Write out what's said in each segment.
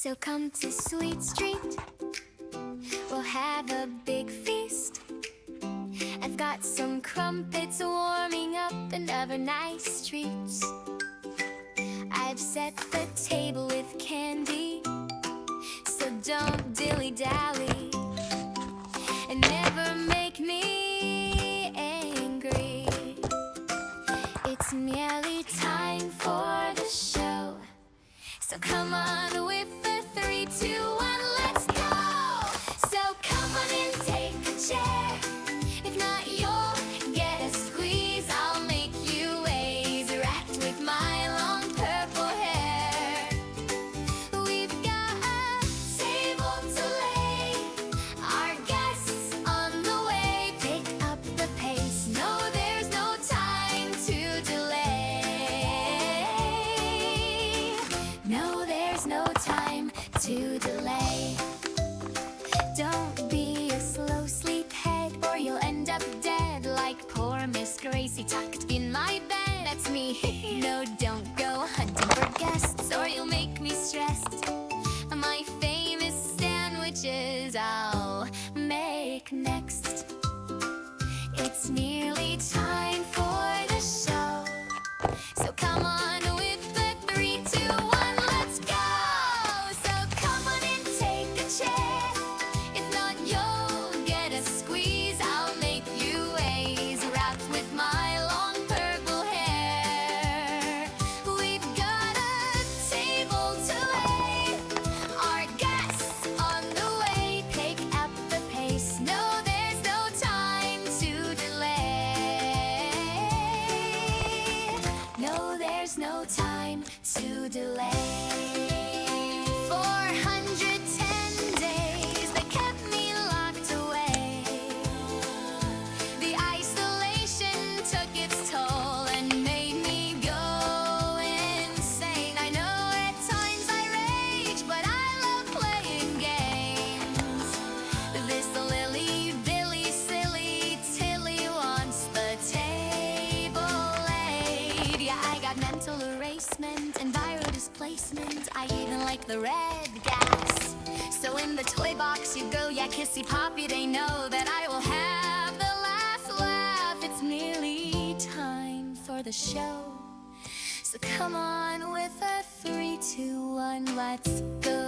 So come to Sweet Street, we'll have a big feast. I've got some crumpets warming up and other nice treats. I've set the table with candy, so don't dilly-dally and never make me angry. It's nearly time for the show, so come on with the 3, 2, 1, let's go! So come on and take a chair. If not, you'll get a squeeze. I'll make you ways wrapped with my long purple hair. We've got a table to lay, our guests on the way. Pick up the pace, no, there's no time to delay. No, there's no time to delay. Don't be a slow sleephead, or you'll end up dead like poor Miss Gracie tucked in my bed. That's me. No, don't go hunting for guests, or you'll make me stressed. My famous sandwiches I'll make next. It's nearly time for the show, so come on with the 3, 2, 1, let's go! So come on and take a chair. If not, you'll get a squeeze. I'll make you ways wrapped with my long purple hair. We've got a table to lay, our guests on the way. Pick up the pace, no, there's no time to delay. No, there's no time to delay. 410 days they kept me locked away. The isolation took its toll and made me go insane. I know at times I rage, but I love playing games. This lily billy silly Tilly wants the table laid. Yeah, I got mental erasement and viral displacement. I even like the red gas. So in the toy box you go, yeah, kissy poppy, they know that I will have the last laugh. It's nearly time for the show, so come on with a 3, 2, 1, let's go.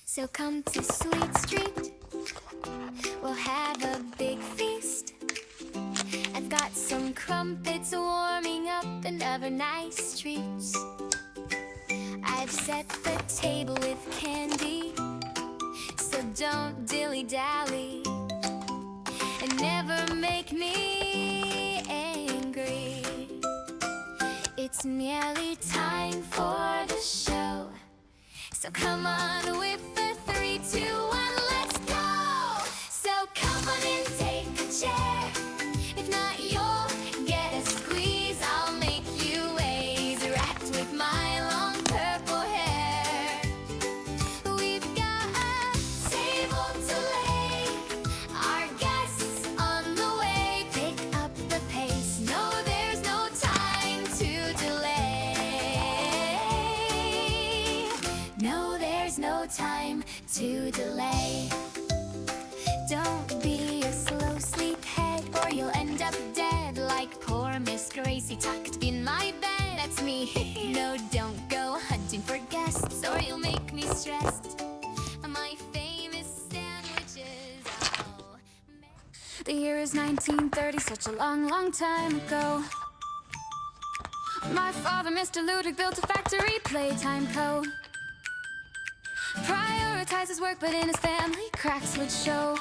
So come to Sweet Street, we'll have a big feast. I've got some crumpets warming up and other nice treats. I've set the table with candy, so don't dilly-dally and never make me angry. It's nearly time for the show, so come on with the 3, 2, 1, let's go! So come on and take a chair. If not, you'll get a squeeze. I'll make you ways wrapped with my long purple hair. We've got a table to lay, our guests on the way. Pick up the pace, no, there's no time to delay. No, there's no time to delay. Don't be a slow sleephead, or you'll end up dead like poor Miss Gracie tucked in my bed. That's me. No, don't go hunting for guests, or you'll make me stressed. My famous sandwiches I'll make. The year is 1930, such a long, long time ago. My father, Mr. Ludwig, built a factory, Playtime Co. Prioritized his work, but in his family cracks would show.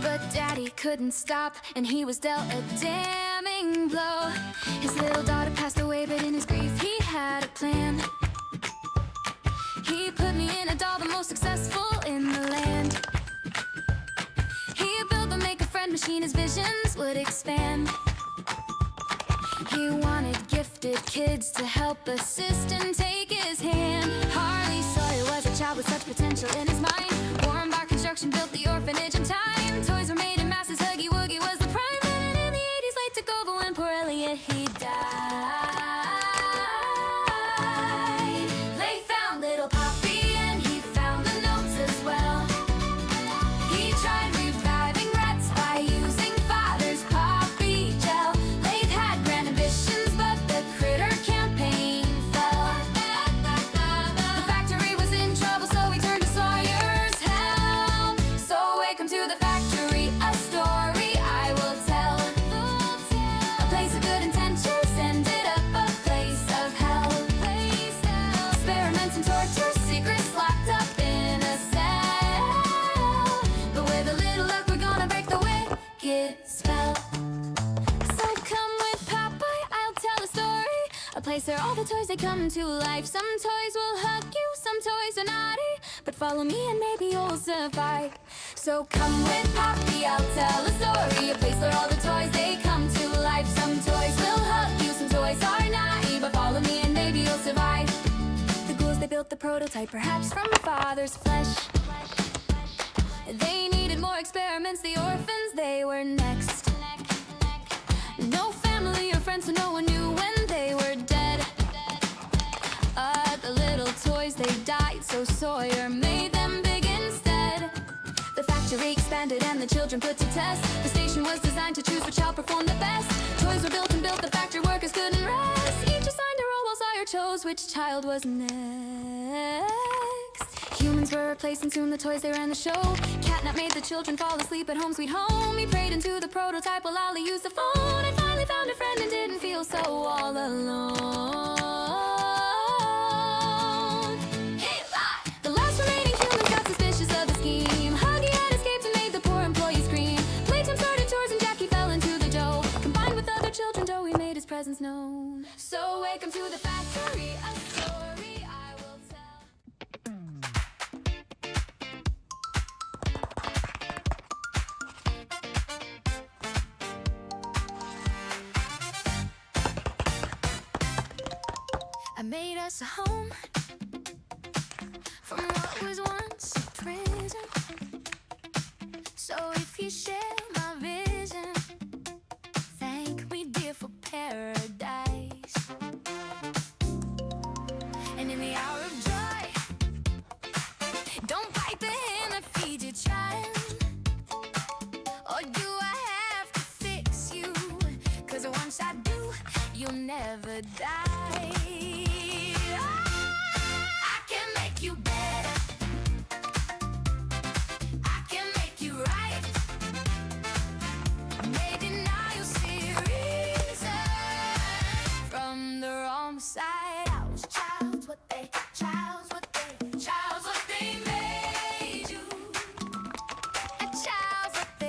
But Daddy couldn't stop, and he was dealt a damning blow. His little daughter passed away, but in his grief he had a plan. He put me in a doll, the most successful in the land. He built the make-a-friend machine, his visions would expand. He wanted gifted kids to help assist and take his hand. Hardly saw he was a child with such potential in his mind. Warren Bar Construction built the orphanage in time. Toys were made in masses, Huggy Wuggy was the prime. And in the 80s, late to go, but when and poor Elliot, he died. They found little Poppy and he found the notes as well. He tried reviving rats by using father's poppy gel. They've had grand ambitions, but the critter campaign fell. The factory was in trouble, so he turned to Sawyer's help. So welcome to the factory, a story I will tell. A place of good intentions ended up a place of hell. Experiments and torture, secrets locked up in a cell. But with a little luck, we're gonna break the wicked spell. So come with Popeye, I'll tell a story. A place where all the toys, they come to life. Some toys will hug you, some toys are naughty, but follow me and maybe you'll survive. So come with Poppy, I'll tell a story. A place where all the toys, they come to life. Some toys will hug you, some toys are naughty, but follow me and maybe you'll survive. The ghouls, they built the prototype, perhaps from father's flesh. They needed more experiments, the orphans, they were next. No family or friends, so no one knew when they were dead. The little toys, they died, so Sawyer made them big instead. The factory expanded and the children put to test. The station was designed to choose which child performed the best. Toys were built and built, the factory workers couldn't rest. Each assigned a role while Sawyer chose which child was next. Humans were replaced and soon the toys, they ran the show. Catnap made the children fall asleep at home sweet home. He prayed into the prototype while Ollie used the phone, and finally found a friend and didn't feel so all alone. The last remaining humans got suspicious of the scheme. Huggy had escaped and made the poor employee scream. Playtime started chores and Jackie fell into the dough. Combined with other children, Joey made his presence known. So welcome to the factory, a story I will tell. I made us a home from what was once a prison. So if you share my vision, thank me, dear, for paradise. And in the hour of joy, don't bite the hand that feeds your child. Or do I have to fix you? 'Cause once I do, you'll never die. I can make you better. I can make you right. Maybe now you'll see reason from the wrong side. Child's what they made you. And child's what they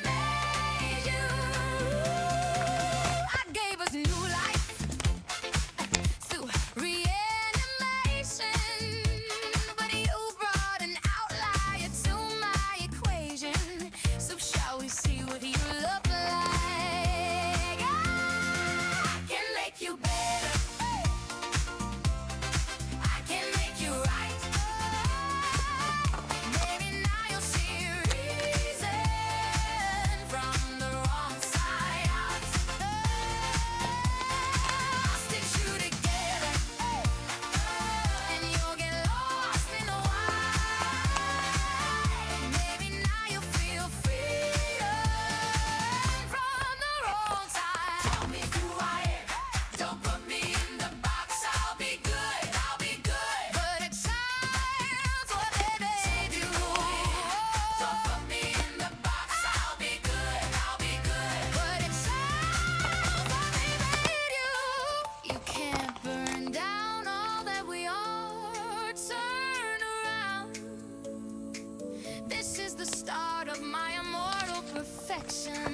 made you. I gave us new life through reanimation, but you brought an outlier to my equation. So shall we see what you look like? I can make you better. I can make you right. Maybe now you'll see reason from the wrong side out. I'll stitch you together, and you'll get lost in the why. Maybe now you'll feel freedom from the wrong side. Tell me who I am, don't put me in the box. I'll be good, but a child's what they made you. Don't put me in the box. I'll be good, but a child's what they made you. You can't burn down all that we are. Turn around. This is the start of my immortal perfection.